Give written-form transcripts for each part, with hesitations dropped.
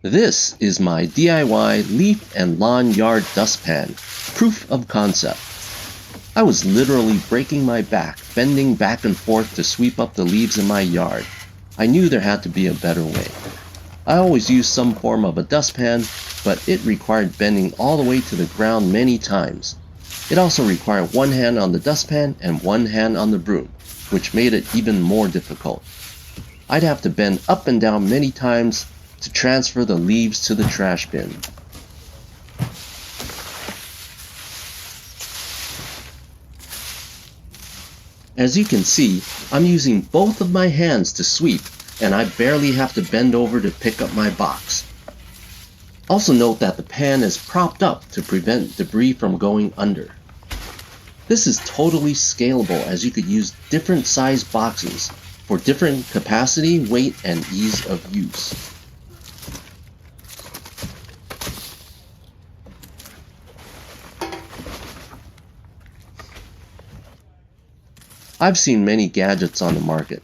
This is my DIY leaf and lawn yard dustpan, proof of concept. I was literally breaking my back, bending back and forth to sweep up the leaves in my yard. I knew there had to be a better way. I always used some form of a dustpan, but it required bending all the way to the ground many times. It also required one hand on the dustpan and one hand on the broom, which made it even more difficult. I'd have to bend up and down many times to transfer the leaves to the trash bin. As you can see, I'm using both of my hands to sweep, and I barely have to bend over to pick up my box. Also note that the pan is propped up to prevent debris from going under. This is totally scalable, as you could use different size boxes for different capacity, weight, and ease of use. I've seen many gadgets on the market,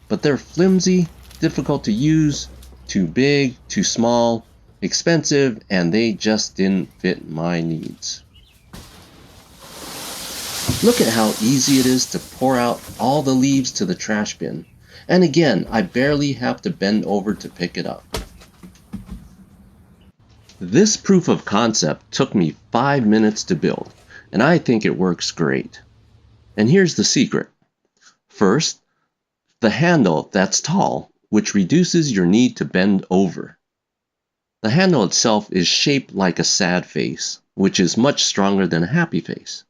but they're flimsy, difficult to use, too big, too small, expensive, and they just didn't fit my needs. Look at how easy it is to pour out all the leaves to the trash bin. And again, I barely have to bend over to pick it up. This proof of concept took me 5 minutes to build, and I think it works great. And here's the secret. First, the handle that's tall, which reduces your need to bend over. The handle itself is shaped like a sad face, which is much stronger than a happy face.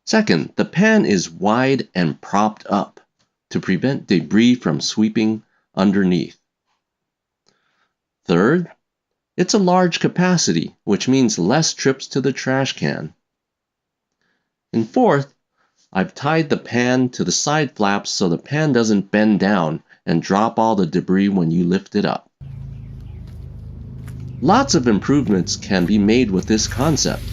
Second, the pan is wide and propped up to prevent debris from sweeping underneath. Third, it's a large capacity, which means less trips to the trash can. And fourth, I've tied the pan to the side flaps so the pan doesn't bend down and drop all the debris when you lift it up. Lots of improvements can be made with this concept,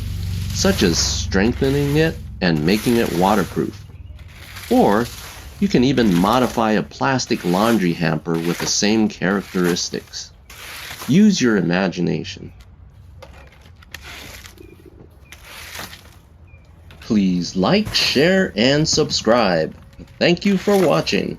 such as strengthening it and making it waterproof. Or you can even modify a plastic laundry hamper with the same characteristics. Use your imagination. Please like, share, and subscribe. Thank you for watching.